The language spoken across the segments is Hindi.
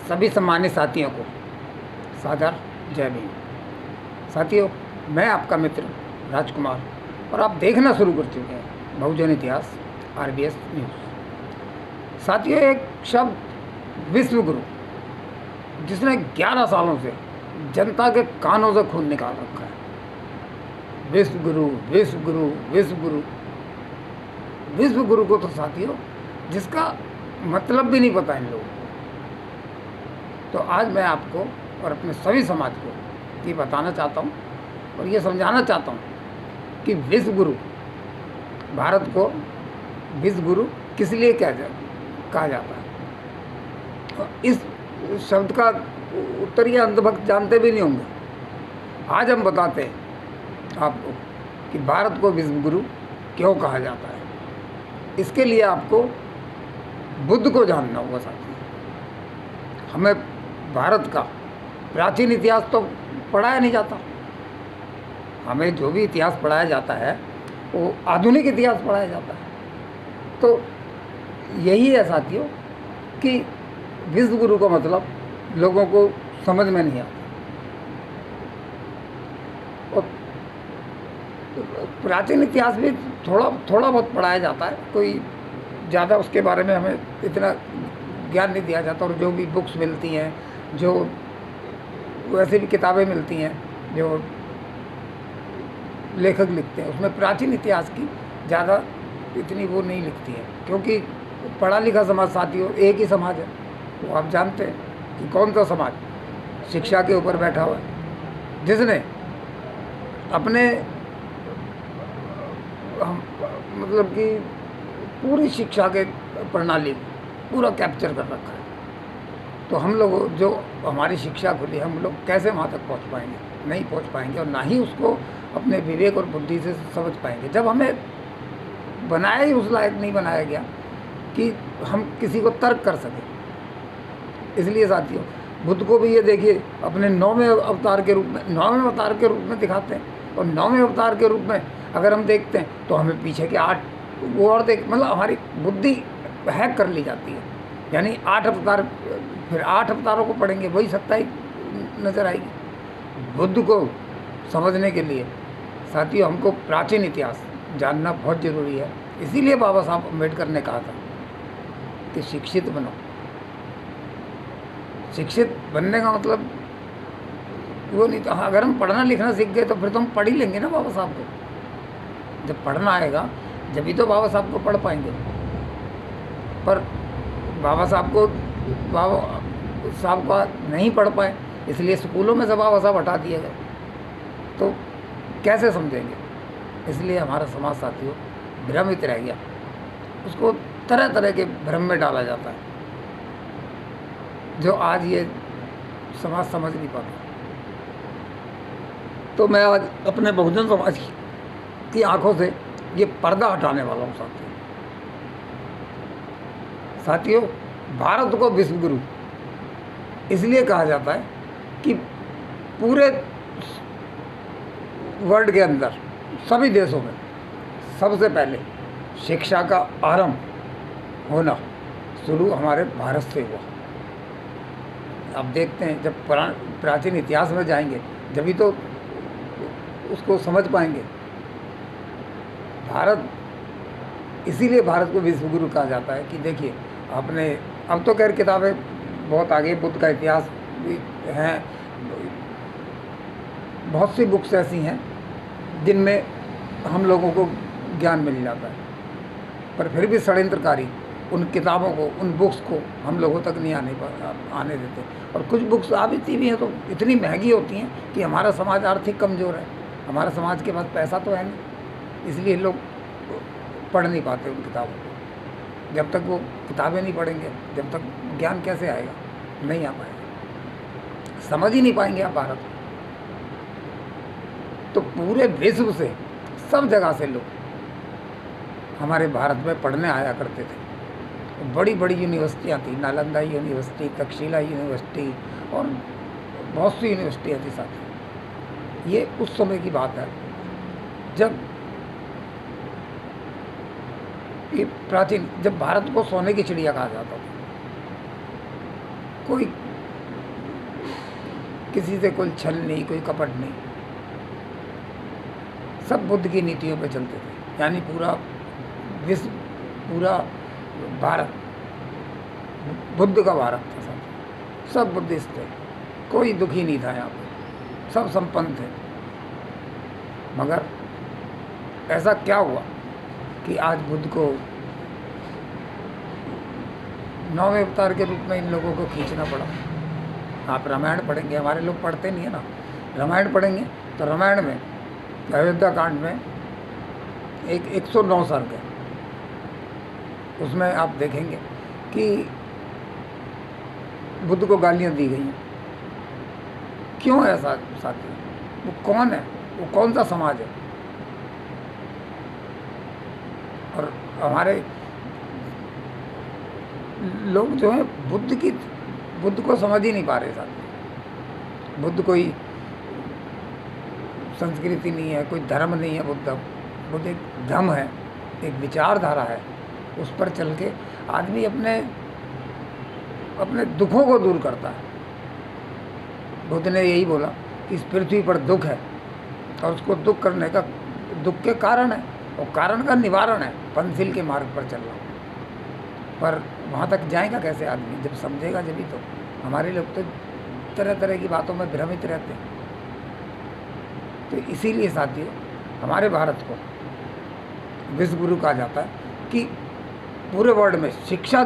सभी सम्मानित साथियों को सादर जय भीम। साथियों, मैं आपका मित्र राजकुमार और आप देखना शुरू कर चुके हैं बहुजन इतिहास RBS न्यूज़। साथियों, एक शब्द विश्व गुरु, जिसने 11 सालों से जनता के कानों से खून निकाल रखा है। विश्व गुरु, विश्व गुरु, विश्व गुरु। विश्व गुरु को तो साथियों जिसका मतलब भी नहीं पता इन लोगों को। तो आज मैं आपको और अपने सभी समाज को ये बताना चाहता हूँ और ये समझाना चाहता हूँ कि विश्व गुरु, भारत को विश्व गुरु किस लिए कहा जाता है। तो इस शब्द का उत्तर ये अंधभक्त जानते भी नहीं होंगे। आज हम बताते हैं आपको कि भारत को विश्व गुरु क्यों कहा जाता है। इसके लिए आपको बुद्ध को जानना होगा साथियों। हमें भारत का प्राचीन इतिहास तो पढ़ाया नहीं जाता। हमें जो भी इतिहास पढ़ाया जाता है वो आधुनिक इतिहास पढ़ाया जाता है। तो यही है साथियों कि विश्व गुरु का मतलब लोगों को समझ में नहीं आता। और प्राचीन इतिहास भी थोड़ा बहुत पढ़ाया जाता है, कोई ज़्यादा उसके बारे में हमें इतना ज्ञान नहीं दिया जाता। और जो भी बुक्स मिलती हैं, जो वैसे भी किताबें मिलती हैं जो लेखक लिखते हैं, उसमें प्राचीन इतिहास की ज़्यादा इतनी वो नहीं लिखती है, क्योंकि पढ़ा लिखा समाज साथियों एक ही समाज है। वो आप जानते हैं कि कौन सा समाज शिक्षा के ऊपर बैठा हुआ है, जिसने अपने मतलब कि पूरी शिक्षा के प्रणाली पूरा कैप्चर कर रखा है। तो हम लोग जो हमारी शिक्षा खुली, हम लोग कैसे वहाँ तक पहुँच पाएंगे? नहीं पहुँच पाएंगे, और ना ही उसको अपने विवेक और बुद्धि से समझ पाएंगे, जब हमें बनाया ही उस लायक नहीं बनाया गया कि हम किसी को तर्क कर सकें। इसलिए साथियों, बुद्ध को भी ये देखिए अपने 9वें अवतार के रूप में दिखाते हैं। और 9वें अवतार के रूप में अगर हम देखते हैं तो हमें पीछे के 8 वो और मतलब हमारी बुद्धि हैक कर ली जाती है। यानी 8 अवतार, फिर 8 अवतारों को पढ़ेंगे वही सत्ताई नज़र आएगी। बुद्ध को समझने के लिए साथियों हमको प्राचीन इतिहास जानना बहुत ज़रूरी है। इसीलिए बाबा साहब अम्बेडकर ने कहा था कि शिक्षित बनो। शिक्षित बनने का मतलब वो नहीं तो, अगर हम पढ़ना लिखना सीख गए तो फिर तो हम पढ़ ही लेंगे ना बाबा साहब को। जब पढ़ना आएगा जब तो बाबा साहब को पढ़ पाएंगे। पर बाबा साहब का नहीं पढ़ पाए, इसलिए स्कूलों में से बाबा साहब हटा दिए गए, तो कैसे समझेंगे? इसलिए हमारा समाज साथियों भ्रमित रह गया। उसको तरह तरह के भ्रम में डाला जाता है, जो आज ये समाज समझ नहीं पाता। तो मैं आज अपने बहुजन समाज की आंखों से ये पर्दा हटाने वाला हूँ साथियों। भारत को विश्व गुरु इसलिए कहा जाता है कि पूरे वर्ल्ड के अंदर सभी देशों में सबसे पहले शिक्षा का आरंभ होना शुरू हमारे भारत से हुआ। आप देखते हैं जब प्राचीन इतिहास में जाएंगे जभी तो उसको समझ पाएंगे। इसीलिए भारत को विश्व गुरु कहा जाता है कि देखिए आपने, अब तो खैर किताबें बहुत आगे, बुद्ध का इतिहास भी हैं, बहुत सी बुक्स ऐसी हैं जिनमें हम लोगों को ज्ञान मिल जाता है। पर फिर भी षड्यंत्रकारी उन किताबों को, उन बुक्स को हम लोगों तक नहीं आने देते। और कुछ बुक्स आती भी हैं तो इतनी महंगी होती हैं कि हमारा समाज आर्थिक कमज़ोर है, हमारा समाज के पास पैसा तो है नहीं, इसलिए लोग पढ़ नहीं पाते उन किताबों को। जब तक वो किताबें नहीं पढ़ेंगे, जब तक ज्ञान कैसे आएगा? नहीं आ पाएगा, समझ ही नहीं पाएंगे आप भारत को। तो पूरे विश्व से, सब जगह से लोग हमारे भारत में पढ़ने आया करते थे। बड़ी बड़ी यूनिवर्सिटियाँ थी, नालंदा यूनिवर्सिटी, तक्षशिला यूनिवर्सिटी और बहुत सी यूनिवर्सिटियाँ थी साथी। ये उस समय की बात है जब ये प्राचीन, जब भारत को सोने की चिड़िया कहा जाता था। कोई किसी से कोई छल नहीं, कोई कपट नहीं, सब बुद्ध की नीतियों पे चलते थे। यानी पूरा विश्व, पूरा भारत बुद्ध का भारत था। सब बुद्धिस्ट थे, कोई दुखी नहीं था यहाँ पे, सब संपन्न थे। मगर ऐसा क्या हुआ कि आज बुद्ध को 9वें अवतार के रूप में इन लोगों को खींचना पड़ा। आप रामायण पढ़ेंगे, हमारे लोग पढ़ते नहीं है ना, रामायण पढ़ेंगे तो रामायण में अयोध्या कांड में एक 109 सर्ग है, उसमें आप देखेंगे कि बुद्ध को गालियाँ दी गई हैं। क्यों ऐसा साथी? वो कौन है? वो कौन सा समाज है? और हमारे लोग जो है बुद्ध को समझ ही नहीं पा रहे साथी। बुद्ध कोई संस्कृति नहीं है, कोई धर्म नहीं है। बुद्ध एक धम्म है, एक विचारधारा है। उस पर चल के आदमी अपने दुखों को दूर करता है। बुद्ध ने यही बोला कि इस पृथ्वी पर दुख है और उसको दुख के कारण है और कारण का निवारण है पंचशील के मार्ग पर चलना। पर वहाँ तक जाएगा कैसे आदमी? जब समझेगा जभी तो। हमारे लोग तो तरह तरह की बातों में भ्रमित रहते हैं। तो इसीलिए साथियों, हमारे भारत को विश्व गुरु कहा जाता है कि पूरे वर्ल्ड में शिक्षा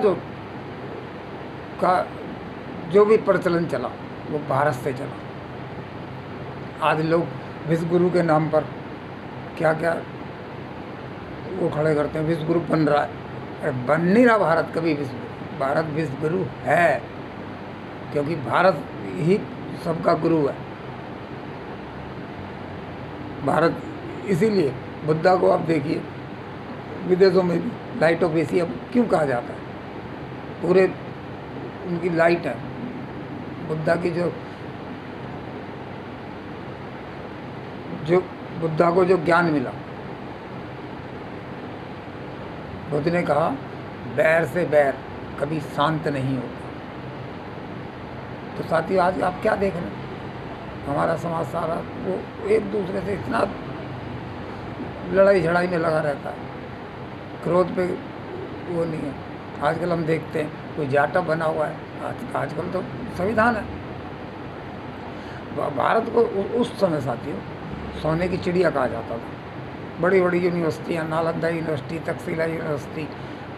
जो भी प्रचलन चला वो भारत से चला। आज लोग विश्व गुरु के नाम पर क्या क्या वो खड़े करते हैं। विश्व गुरु बन रहा है, अरे बन नहीं रहा भारत कभी विश्व गुरु। भारत विश्व गुरु है क्योंकि भारत ही सबका गुरु है। भारत इसीलिए बुद्धा को आप देखिए विदेशों में भी लाइट ऑफ एशिया क्यों कहा जाता है? पूरे उनकी लाइट है। बुद्धा की जो बुद्धा को जो ज्ञान मिला, बुद्ध ने कहा बैर से बैर कभी शांत नहीं होता। तो साथियों, आज आप क्या देख रहे हैं? हमारा समाज सारा वो एक दूसरे से इतना लड़ाई झड़ाई में लगा रहता है, क्रोध पे वो नहीं है। आजकल हम देखते हैं कोई जाटा बना हुआ है। आजकल तो संविधान है। भारत को उस समय साथियों सोने की चिड़िया कहा जाता था। बड़ी बड़ी यूनिवर्सिटियाँ, नालंदा यूनिवर्सिटी, तक्षशिला यूनिवर्सिटी,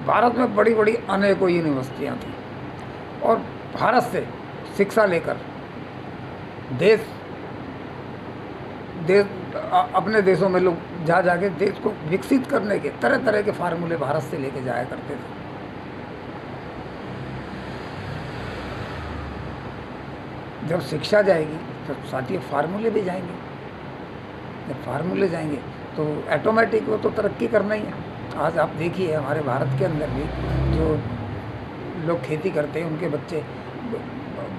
भारत में बड़ी बड़ी अनेकों यूनिवर्सिटियाँ थी। और भारत से शिक्षा लेकर देश अपने देशों में लोग जाके देश को विकसित करने के तरह तरह के फार्मूले भारत से लेके जाया करते थे। जब शिक्षा जाएगी तो साथियों फार्मूले भी जाएंगे। जब फार्मूले जाएंगे तो ऑटोमेटिक वो तो तरक्की करना ही है। आज आप देखिए हमारे भारत के अंदर भी जो लोग खेती करते हैं, उनके बच्चे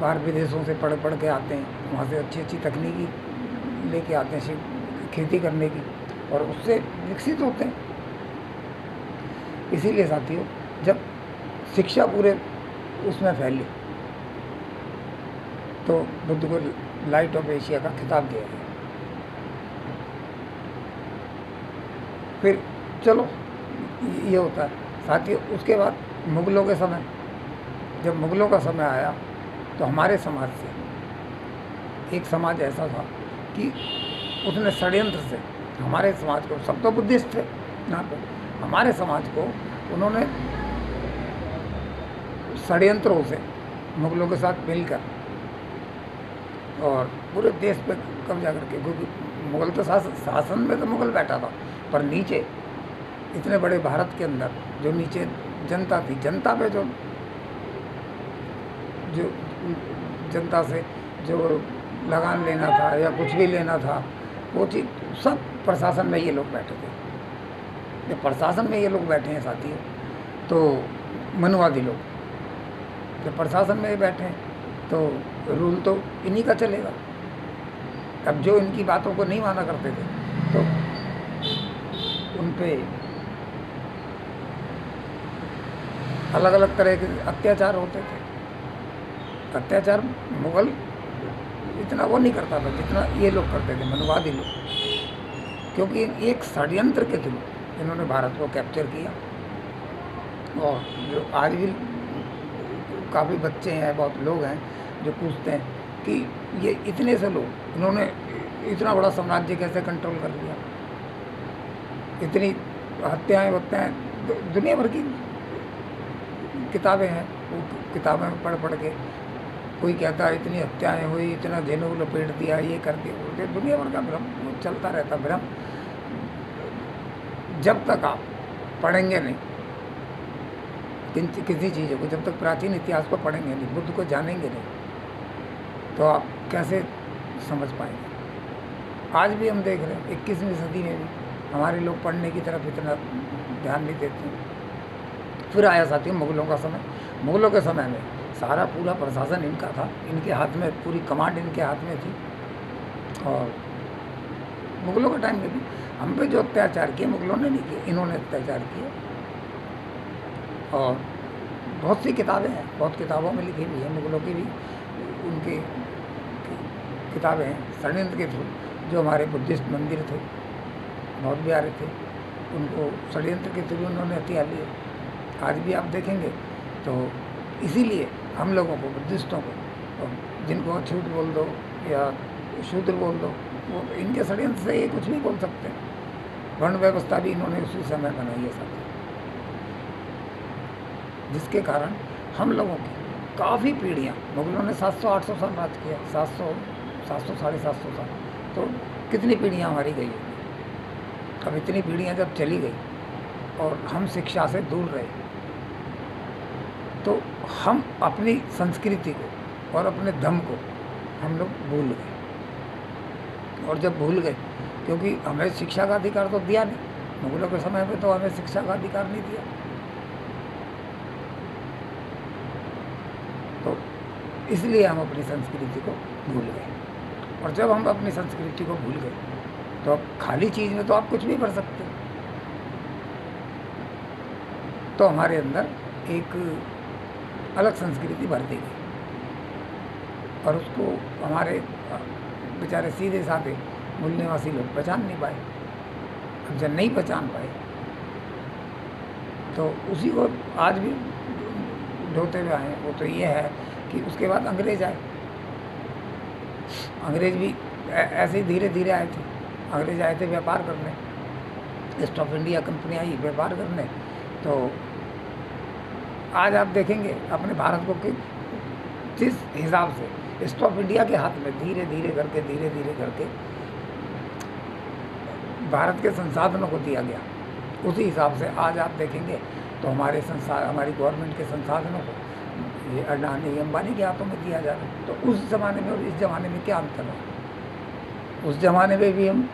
बाहर विदेशों से पढ़ के आते हैं, वहाँ से अच्छी अच्छी तकनीकी लेके आते हैं खेती करने की, और उससे विकसित होते हैं। इसीलिए साथियों, जब शिक्षा पूरे उसमें फैली तो बुद्ध को लाइट ऑफ एशिया का खिताब दिया गया। फिर चलो ये होता है साथियों। उसके बाद मुग़लों के समय, जब मुग़लों का समय आया तो हमारे समाज से एक समाज ऐसा था कि उसने षड्यंत्र से हमारे समाज को, सब तो बुद्धिस्ट थे यहाँ पे, हमारे समाज को उन्होंने षड्यंत्रों से मुग़लों के साथ मिलकर और पूरे देश पे कब्जा करके, क्योंकि मुग़ल तो शासन में तो मुग़ल बैठा था, पर नीचे इतने बड़े भारत के अंदर जो नीचे जनता थी, जनता पे जो जनता से जो लगान लेना था या कुछ भी लेना था, वो चीज़ सब प्रशासन में ये लोग बैठे थे। जब प्रशासन में ये लोग बैठे हैं साथियों, तो मनुवादी लोग जब प्रशासन में बैठे हैं तो रूल तो इन्हीं का चलेगा। अब जो इनकी बातों को नहीं माना करते थे तो उन पे अलग अलग तरह के अत्याचार होते थे। अत्याचार मुग़ल इतना वो नहीं करता था जितना ये लोग करते थे, मनुवादी लोग, क्योंकि एक षड्यंत्र के थ्रू इन्होंने भारत को कैप्चर किया। और जो आज भी काफ़ी बच्चे हैं, बहुत लोग हैं जो पूछते हैं कि ये इतने से लोग, इन्होंने इतना बड़ा साम्राज्य कैसे कंट्रोल कर लिया, इतनी हत्याएं होते हैं, दुनिया भर की किताबें हैं, वो किताबें में पढ़ के कोई कहता है इतनी हत्याएं हुई, इतना जेलों को लपेट दिया, ये कर दिया, बोलते दुनिया भर का भ्रम चलता रहता। भ्रम जब तक आप पढ़ेंगे नहीं किसी चीज़ को, जब तक प्राचीन इतिहास को पढ़ेंगे नहीं, बुद्ध को जानेंगे नहीं, तो आप कैसे समझ पाएंगे। आज भी हम देख रहे हैं 21वीं सदी में भी हमारे लोग पढ़ने की तरफ इतना ध्यान नहीं देते। फिर आया साथियों मुग़लों का समय। मुग़लों के समय में सारा पूरा प्रशासन इनका था, इनके हाथ में पूरी कमांड इनके हाथ में थी। और मुग़लों के टाइम में भी हम पे जो अत्याचार किए मुग़लों ने नहीं किए, इन्होंने अत्याचार किए। और बहुत सी किताबें हैं, बहुत किताबों में लिखी हुई है, मुग़लों की भी उनकी किताबें हैं, षड्यंत्र के थ्रू जो हमारे बुद्धिस्ट मंदिर थे, बहुत प्यारे थे, उनको षड्यंत्र के थ्रू उन्होंने हथिया लिए। आज भी आप देखेंगे तो इसीलिए हम लोगों को, बुद्धिस्टों को, जिनको छूट बोल दो या शूद्र बोल दो, वो इनके षड्यंत्र से ये कुछ नहीं बोल सकते। वर्ण व्यवस्था भी इन्होंने उसी समय बनाई है सब, जिसके कारण हम लोगों की काफ़ी पीढ़ियाँ, मुग़लों ने 700-800 साल राज किया, 700 साढ़े 700 साल, तो कितनी पीढ़ियाँ हमारी गई होंगी। अब इतनी पीढ़ियाँ जब चली गई और हम शिक्षा से दूर रहे, तो हम अपनी संस्कृति को और अपने धर्म को हम लोग भूल गए। और जब भूल गए, क्योंकि हमें शिक्षा का अधिकार तो दिया नहीं, मुग़लों के समय में तो हमें शिक्षा का अधिकार नहीं दिया, तो इसलिए हम अपनी संस्कृति को भूल गए। और जब हम अपनी संस्कृति को भूल गए, तो अब खाली चीज़ में तो आप कुछ भी कर सकते हो। तो हमारे अंदर एक अलग संस्कृति भर दी गई, और उसको हमारे बेचारे सीधे साधे मूल निवासी लोग पहचान नहीं पाए। अब जब नहीं पहचान पाए, तो उसी को आज भी ढोते हुए आए। वो तो ये है कि उसके बाद अंग्रेज आए। अंग्रेज भी ऐसे ही धीरे धीरे आए थे। अंग्रेज आए थे व्यापार करने, ईस्ट ऑफ इंडिया कंपनी आई व्यापार करने। तो आज आप देखेंगे अपने भारत को कि जिस हिसाब से ईस्ट ऑफ इंडिया के हाथ में धीरे धीरे करके भारत के संसाधनों को दिया गया, उसी हिसाब से आज आप देखेंगे तो हमारी गवर्नमेंट के संसाधनों को ये अडानी अंबानी के हाथों में दिया जा रहा है। तो उस ज़माने में और इस ज़माने में क्या अंतर है? उस ज़माने में भी हम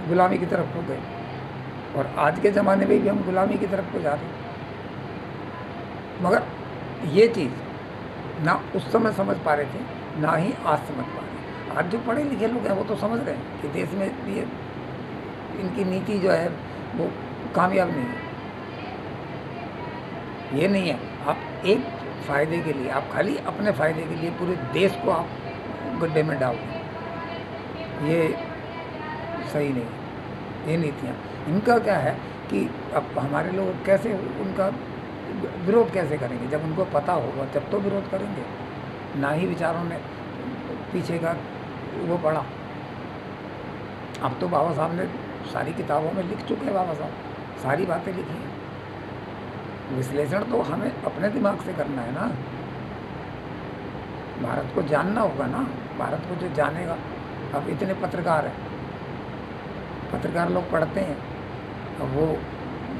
गुलामी की तरफ हो गए, और आज के ज़माने में भी हम गुलामी की तरफ को जा रहे हैं। मगर ये चीज़ ना उस समय समझ पा रहे थे, ना ही आज समझ पा रहे हैं। आज जो पढ़े लिखे लोग हैं वो तो समझ रहे हैं कि देश में ये इनकी नीति जो है वो कामयाब नहीं है। ये नहीं है, आप एक फ़ायदे के लिए, आप खाली अपने फ़ायदे के लिए पूरे देश को आप गड्ढे में डाल दें, ये सही नहीं है। ये नीतियाँ इनका क्या है कि अब हमारे लोग कैसे उनका विरोध कैसे करेंगे? जब उनको पता होगा तब तो विरोध करेंगे। ना ही विचारों ने पीछे का वो पढ़ा। अब तो बाबा साहब ने सारी किताबों में लिख चुके हैं, बाबा साहब सारी बातें लिखी हैं। विश्लेषण तो हमें अपने दिमाग से करना है ना, भारत को जानना होगा ना। भारत को जो जानेगा, अब इतने पत्रकार हैं, पत्रकार लोग पढ़ते हैं, अब वो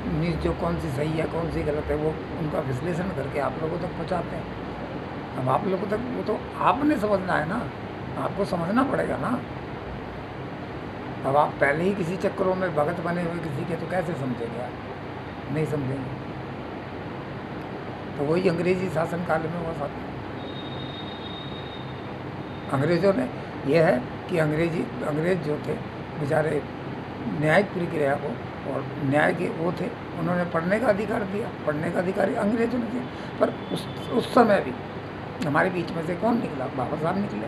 न्यूज़ जो कौन सी सही है कौन सी गलत है वो उनका विश्लेषण करके आप लोगों तक पहुंचाते हैं। अब आप लोगों तक वो तो आपने समझना है ना, आपको समझना पड़ेगा ना। अब आप पहले ही किसी चक्करों में भगत बने हुए किसी के, तो कैसे समझेंगे आप? नहीं समझेंगे। तो वही अंग्रेजी शासन काल में हुआ था। अंग्रेज़ों ने यह है कि अंग्रेज जो थे बेचारे न्यायिक प्रक्रिया को, और न्याय के वो थे, उन्होंने पढ़ने का अधिकार दिया। पढ़ने का अधिकार अंग्रेजों ने दिया। पर उस समय भी हमारे बीच में से कौन निकला? बाबा साहब निकले।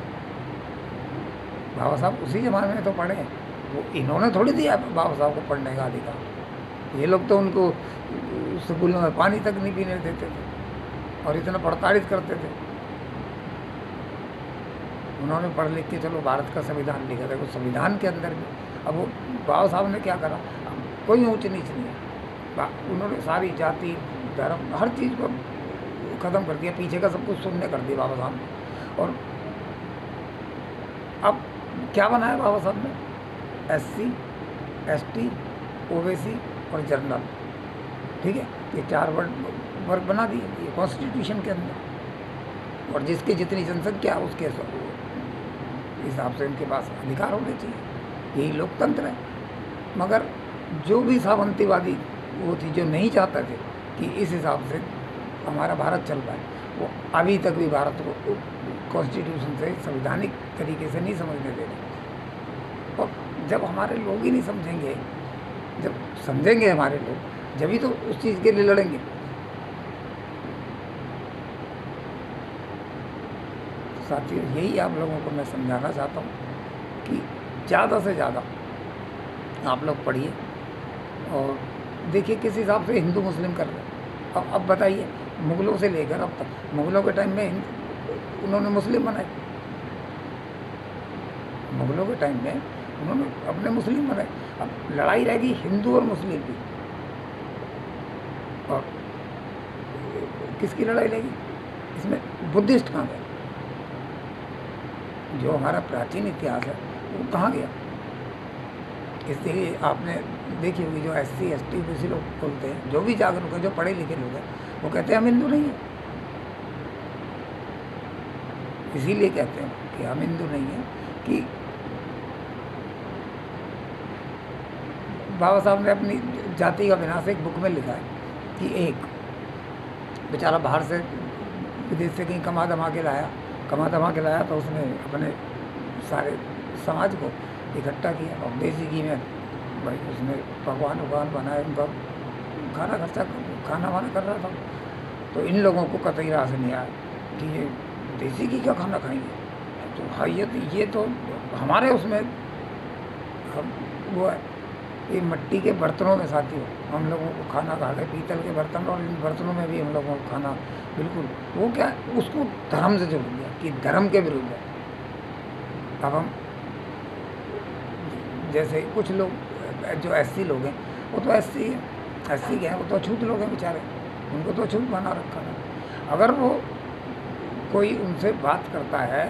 बाबा साहब उसी ज़माने में तो पढ़े हैं, वो इन्होंने थोड़ी दिया बाबा साहब को पढ़ने का अधिकार। ये लोग तो उनको स्कूलों में पानी तक नहीं पीने देते थे और इतना प्रताड़ित करते थे। उन्होंने पढ़ लिख के चलो भारत का संविधान लिखा था, वो संविधान के अंदर भी अब वो बाबा साहब ने क्या करा, कोई ऊंच नीच नहीं है, उन्होंने सारी जाति धर्म हर चीज़ को ख़त्म कर दिया, पीछे का सब कुछ शून्य कर दिया बाबा साहब ने। और अब क्या बनाया बाबा साहब ने? SC, ST, OBC और जनरल, ठीक है, ये 4 वर्ग बना दिए ये कॉन्स्टिट्यूशन के अंदर। और जिसकी जितनी जनसंख्या है उसके हिसाब से उनके पास अधिकार होने चाहिए, यही लोकतंत्र है। मगर जो भी सामंतीवादी वो थी, जो नहीं चाहते थे कि इस हिसाब से हमारा भारत चल पाए, वो अभी तक भी भारत को कॉन्स्टिट्यूशन से संवैधानिक तरीके से नहीं समझने दे रहे। और जब हमारे लोग ही नहीं समझेंगे, जब समझेंगे हमारे लोग, जब ही तो उस चीज़ के लिए लड़ेंगे। साथियों, यही आप लोगों को मैं समझाना चाहता हूँ कि ज़्यादा से ज़्यादा आप लोग पढ़िए और देखिए किस हिसाब से हिंदू मुस्लिम कर रहे हैं। अब बताइए, मुग़लों से लेकर अब तक, मुग़लों के टाइम में उन्होंने मुस्लिम बनाए, मुग़लों के टाइम में उन्होंने अपने मुस्लिम बनाए। अब लड़ाई रहेगी हिंदू और मुस्लिम की, और किसकी लड़ाई रहेगी इसमें? बुद्धिस्ट कहाँ गए? जो हमारा प्राचीन इतिहास है वो कहाँ गया? इसलिए आपने देखी होगी जो SC, ST, OBC लोग बोलते हैं, जो भी जागरूक है, जो पढ़े लिखे लोग हैं, वो कहते हैं हम हिंदू नहीं हैं। इसीलिए कहते हैं कि हम हिंदू नहीं हैं कि बाबा साहब ने अपनी जाति का विनाश एक बुक में लिखा है कि एक बेचारा बाहर से विदेश से कहीं कमा धमा के लाया तो उसने अपने सारे समाज को इकट्ठा किया और देसी घी में भाई उसने पकवान बनाए, उनका खाना वाना कर रहा था। तो इन लोगों को कतई राह से नहीं आया कि ये देसी घी का खाना खाएंगे, तो हाँ ये तो हमारे उसमें वो है, ये मिट्टी के बर्तनों में साथियों हम लोगों को खाना खा रहे, पीतल के बर्तन, और इन बर्तनों में भी हम लोगों को खाना बिल्कुल वो क्या उसको धर्म से जोड़ दिया कि धर्म के विरुद्ध है। अब हम जैसे कुछ लोग जो SC लोग हैं वो तो SC के हैं, वो तो अछूत लोग हैं बेचारे, उनको तो अछूत बना रखा है। अगर वो कोई उनसे बात करता है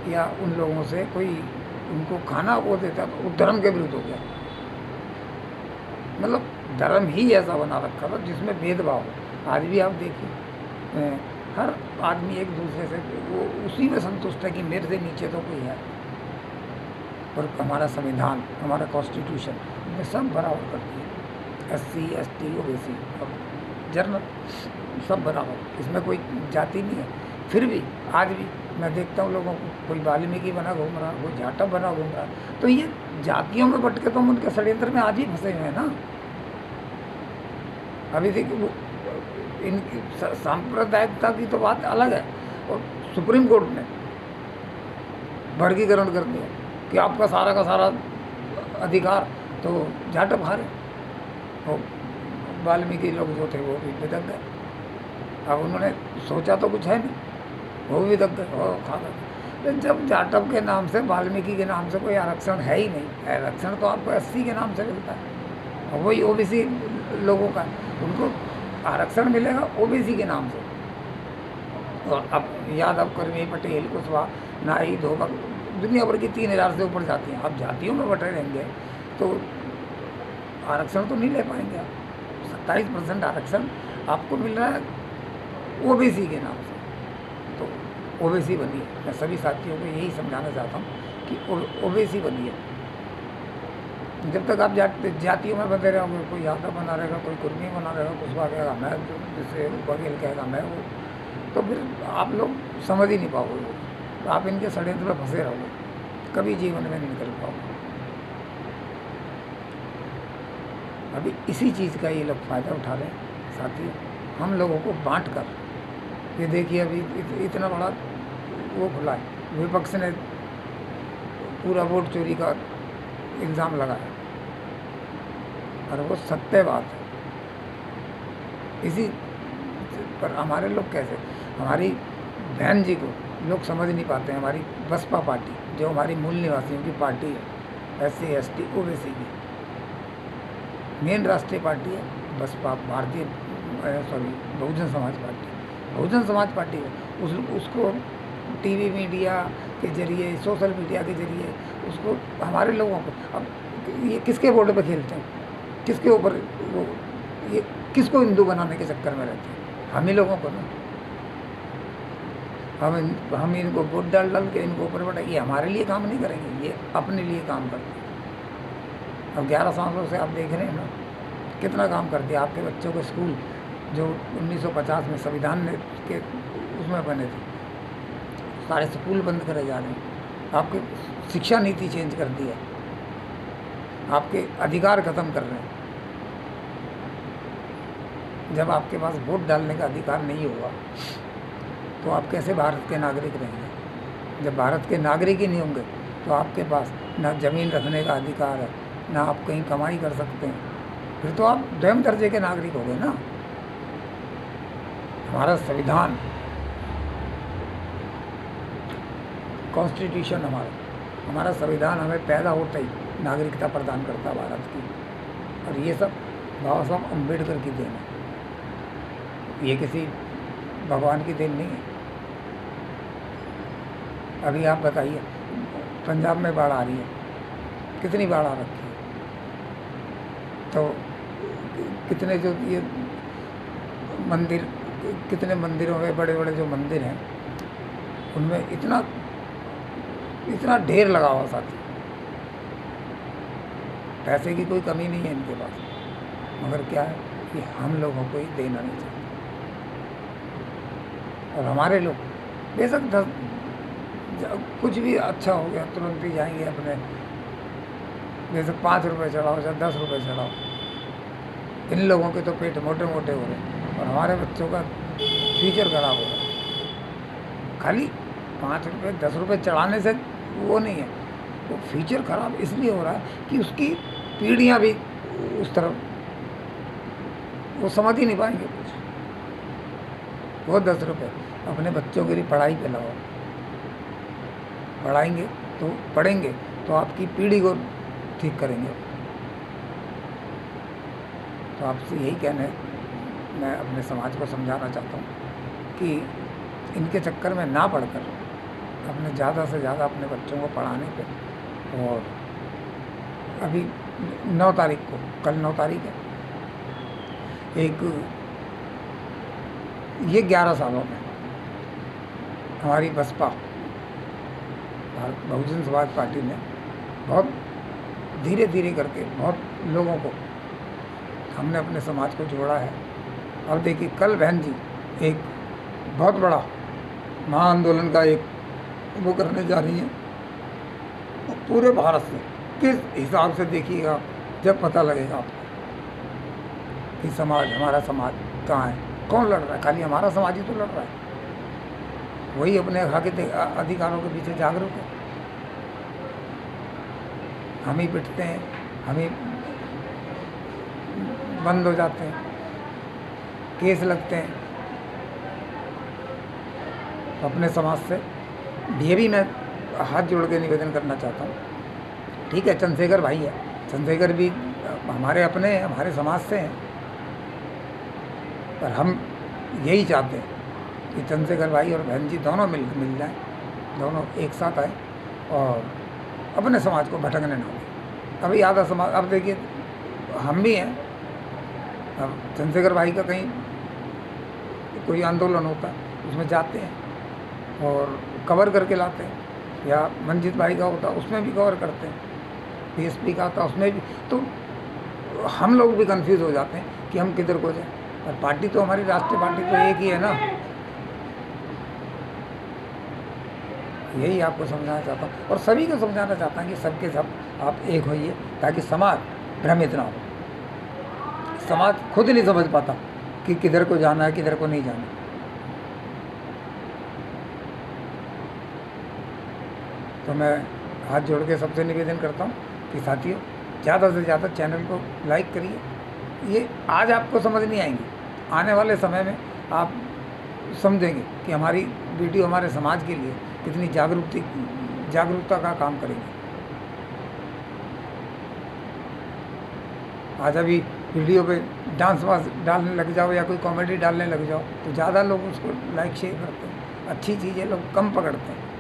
या उन लोगों से कोई उनको खाना वो देता है, वो धर्म के विरुद्ध हो गया। मतलब धर्म ही ऐसा बना रखा था जिसमें भेदभाव हो। आज भी आप देखिए हर आदमी एक दूसरे से वो उसी में संतुष्ट है कि मेरे से नीचे तो कोई है, और हमारा संविधान, हमारा कॉन्स्टिट्यूशन में सब बराबर कर दिए, SC, ST, OBC और जनरल सब बराबर, इसमें कोई जाति नहीं है। फिर भी आज भी मैं देखता हूँ लोगों को, कोई वाल्मीकि बना घूम रहा, कोई जाटव बना घूम रहा, तो ये जातियों में बट के तो हम उनके षड्यंत्र में आज ही फंसे हुए हैं ना। अभी देखिए इनकी सांप्रदायिकता की तो बात अलग है, और सुप्रीम कोर्ट ने वर्गीकरण कर दिया कि आपका सारा का सारा अधिकार तो जाटव खा रहे, और वाल्मीकि लोग जो थे वो भी बिदक गए। अब उन्होंने सोचा तो कुछ है नहीं, वो भी बिदक गए और खा गए। जब जाटव के नाम से, वाल्मीकि के नाम से कोई आरक्षण है ही नहीं, आरक्षण तो आपको SC के नाम से मिलता है, और वही OBC लोगों का उनको आरक्षण मिलेगा OBC के नाम से। और अब यादव, कर्मी, पटेल, कुशवाहा, नाई, धोबा, दुनिया भर की 3000 से ऊपर जाती हैं। अब जातियों में बटे रहेंगे तो आरक्षण तो नहीं ले पाएंगे आप। 27% आरक्षण आपको मिल रहा है OBC के नाम से, तो OBC बनिए। मैं सभी साथियों को यही समझाना चाहता हूँ कि OBC बनिए। जब तक आप जातियों में बंधे रहोगे, कोई यादव बना रहेगा, कोई कुर्मी बना रहेगा, कुशवाहा कहेगा मैं, जैसे बघेल कहेगा मैं वो, तो फिर आप लोग समझ ही नहीं पाओगे, तो आप इनके षड्यंत्र में फंसे रहोगे, कभी जीवन में नहीं निकल पाओगे। अभी इसी चीज़ का ये लोग फ़ायदा उठा रहे हैं साथियों, हम लोगों को बांट कर। ये देखिए अभी इतना बड़ा वो खुला है। विपक्ष ने पूरा वोट चोरी का इल्ज़ाम लगाया और वो सत्य बात है। इसी पर हमारे लोग कैसे, हमारी बहन जी को लोग समझ नहीं पाते हैं। हमारी बसपा पार्टी जो हमारी मूल निवासियों की पार्टी है, SC ST OBC की मेन राष्ट्रीय पार्टी है बसपा, बहुजन समाज पार्टी। बहुजन समाज पार्टी है, उसको टीवी मीडिया के जरिए, सोशल मीडिया के जरिए उसको हमारे लोगों को, अब ये किसके बोर्ड पे खेलते हैं, किसके ऊपर वो, ये किसको हिंदू बनाने के चक्कर में रहते हैं, हम ही लोगों को ना। हम इनको वोट डाल के इनको ऊपर बैठा, ये हमारे लिए काम नहीं करेंगे, ये अपने लिए काम करते हैं। अब 11 सालों से आप देख रहे हैं ना कितना काम कर दिया। आपके बच्चों के स्कूल जो 1950 में संविधान के उसमें बने थे, सारे स्कूल बंद करे जा रहे हैं। आपके शिक्षा नीति चेंज कर दी है, आपके अधिकार खत्म कर रहे हैं। जब आपके पास वोट डालने का अधिकार नहीं होगा तो आप कैसे भारत के नागरिक रहेंगे। जब भारत के नागरिक ही नहीं होंगे तो आपके पास ना ज़मीन रखने का अधिकार है, ना आप कहीं कमाई कर सकते हैं, फिर तो आप स्वयं दर्जे के नागरिक हो गए ना। हमारा संविधान, कॉन्स्टिट्यूशन, हमारा संविधान हमें पैदा होते ही नागरिकता प्रदान करता है भारत की। और ये सब बाबा साहब अम्बेडकर की देन है, ये किसी भगवान की देन नहीं है। अभी आप बताइए पंजाब में बाढ़ आ रही है, कितनी बाढ़ आ रखी है, तो कितने जो ये मंदिर, कितने मंदिरों में बड़े बड़े जो मंदिर हैं उनमें इतना ढेर लगा हुआ साथी। पैसे की कोई कमी नहीं है इनके पास, मगर क्या है कि हम लोगों को ही देना नहीं चाहिए। और हमारे लोग बेशक कुछ भी अच्छा हो गया तुरंत ही जाएंगे अपने, जैसे 5 रुपये चढ़ाओ या 10 रुपये चढ़ाओ। इन लोगों के तो पेट मोटे मोटे हो रहे हैं और हमारे बच्चों का फ्यूचर खराब हो रहा है। खाली 5 रुपये 10 रुपये चढ़ाने से वो नहीं है, वो फ्यूचर खराब इसलिए हो रहा है कि उसकी पीढ़ियां भी उस तरफ वो समझ ही नहीं पाएंगे कुछ। वो 10 रुपये अपने बच्चों के लिए पढ़ाई पे लगाओ, पढ़ाएंगे तो पढ़ेंगे तो आपकी पीढ़ी को ठीक करेंगे। तो आपसे यही कहना है, मैं अपने समाज को समझाना चाहता हूँ कि इनके चक्कर में ना पढ़कर अपने ज़्यादा से ज़्यादा अपने बच्चों को पढ़ाने पे। और अभी 9 तारीख को, कल 9 तारीख है, एक ये 11 सालों में हमारी बसपा बहुजन समाज पार्टी ने बहुत धीरे धीरे करके बहुत लोगों को हमने अपने समाज को जोड़ा है। अब देखिए कल बहन जी एक बहुत बड़ा महाआंदोलन का एक वो करने जा रही हैं पूरे भारत से। किस हिसाब से देखिएगा, जब पता लगेगा आपको कि समाज, हमारा समाज कहाँ है, कौन लड़ रहा है। खाली हमारा समाज ही तो लड़ रहा है, वही अपने हक के अधिकारों के पीछे जागरूक है। हम ही पिटते हैं, हम ही बंद हो जाते हैं, केस लगते हैं। तो अपने समाज से ये भी मैं हाथ जोड़ के निवेदन करना चाहता हूँ। ठीक है, चंद्रशेखर भाई है, चंद्रशेखर भी हमारे अपने हैं, हमारे समाज से हैं, पर हम यही चाहते हैं कि चंद्रशेखर भाई और बहन जी दोनों मिल जाएं, दोनों एक साथ आए और अपने समाज को भटकने ना दें। अभी आधा समाज, अब देखिए हम भी हैं, अब चंद्रशेखर भाई का कहीं कोई आंदोलन होता है उसमें जाते हैं और कवर करके लाते हैं, या मंजीत भाई का होता उसमें भी कवर करते हैं, PSP का आता उसमें भी। तो हम लोग भी कंफ्यूज हो जाते हैं कि हम किधर को जाएं। और पार्टी तो हमारी राष्ट्रीय पार्टी तो एक ही है ना। यही आपको समझाना चाहता हूँ और सभी को समझाना चाहता हूँ कि सबके सब आप एक होइए, ताकि समाज भ्रमित ना हो। समाज खुद नहीं समझ पाता कि किधर को जाना है, किधर को नहीं जाना। तो मैं हाथ जोड़ के सबसे निवेदन करता हूँ कि साथियों ज़्यादा से ज़्यादा चैनल को लाइक करिए। ये आज आपको समझ नहीं आएंगी, आने वाले समय में आप समझेंगे कि हमारी वीडियो हमारे समाज के लिए कितनी जागरूकता का काम करेंगे। आज अभी वीडियो पे डांस वांस डालने लग जाओ या कोई कॉमेडी डालने लग जाओ तो ज़्यादा लोग उसको लाइक शेयर करते हैं, अच्छी चीज़ें लोग कम पकड़ते हैं।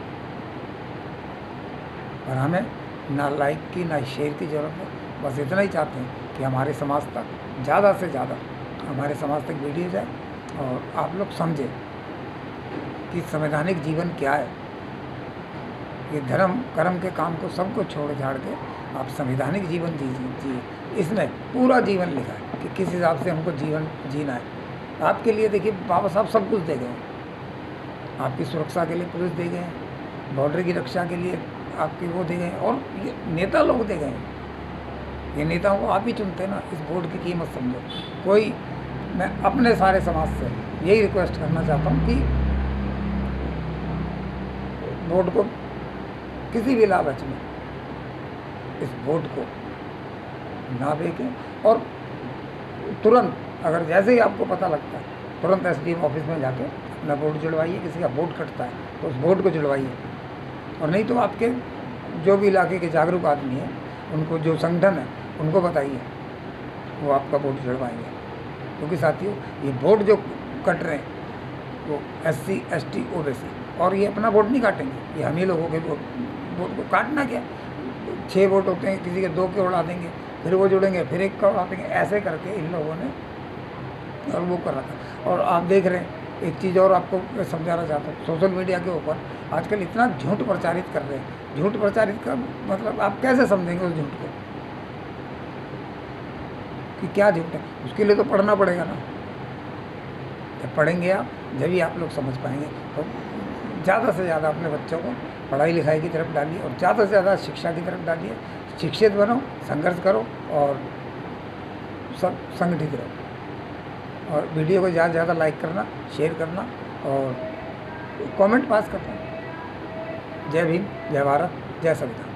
और हमें ना लाइक की ना शेयर की ज़रूरत है, बस इतना ही चाहते हैं कि हमारे समाज तक ज़्यादा से ज़्यादा हमारे समाज तक वीडियो जाए और आप लोग समझें कि संवैधानिक जीवन क्या है। ये धर्म कर्म के काम को सबको छोड़ छाड़ के आप संवैधानिक जीवन जिए। इसमें पूरा जीवन लिखा है कि किस हिसाब से हमको जीवन जीना है। आपके लिए देखिए बाबा साहब सब कुछ दे गए हैं, आपकी सुरक्षा के लिए पुलिस दे गए हैं, बॉर्डर की रक्षा के लिए आपके वो दे गए हैं, और ये नेता लोग दे गए हैं। ये नेताओं को आप ही चुनते हैं ना, इस वोट की कीमत समझो। कोई मैं अपने सारे समाज से यही रिक्वेस्ट करना चाहता हूँ कि वोट को किसी भी लालच में इस वोट को ना बेचें, और तुरंत अगर जैसे ही आपको पता लगता है तुरंत SDM ऑफिस में जाके अपना वोट जुड़वाइए। किसी का वोट कटता है तो उस वोट को जुड़वाइए, और नहीं तो आपके जो भी इलाके के जागरूक आदमी हैं उनको, जो संगठन है उनको बताइए, वो आपका वोट जुड़वाएंगे। क्योंकि साथियों ये वोट जो कट रहे हैं वो SC ST OBC, और ये अपना वोट नहीं काटेंगे, ये हम ही लोगों के वोट को काटना क्या। 6 वोट होते हैं, किसी के 2 के उड़ा देंगे, फिर वो जुड़ेंगे, फिर 1 का उड़ा देंगे। ऐसे करके इन लोगों ने और वो कर रखा। और आप देख रहे हैं, एक चीज़ और आपको मैं समझाना चाहता हूँ, सोशल मीडिया के ऊपर आजकल इतना झूठ प्रचारित कर रहे हैं। झूठ प्रचारित का मतलब आप कैसे समझेंगे उस झूठ को कि क्या झूठ है? उसके लिए तो पढ़ना पड़ेगा ना। जब पढ़ेंगे आप, जब ही आप लोग समझ पाएंगे। तो ज़्यादा से ज़्यादा अपने बच्चों को पढ़ाई लिखाई की तरफ डालिए, और ज़्यादा से ज़्यादा शिक्षा की तरफ डालिए। शिक्षित बनो, संघर्ष करो, और सब संगठित रहो। और वीडियो को ज़्यादा से ज़्यादा लाइक करना, शेयर करना और कमेंट पास करना। जय भीम, जय भारत, जय संविधान।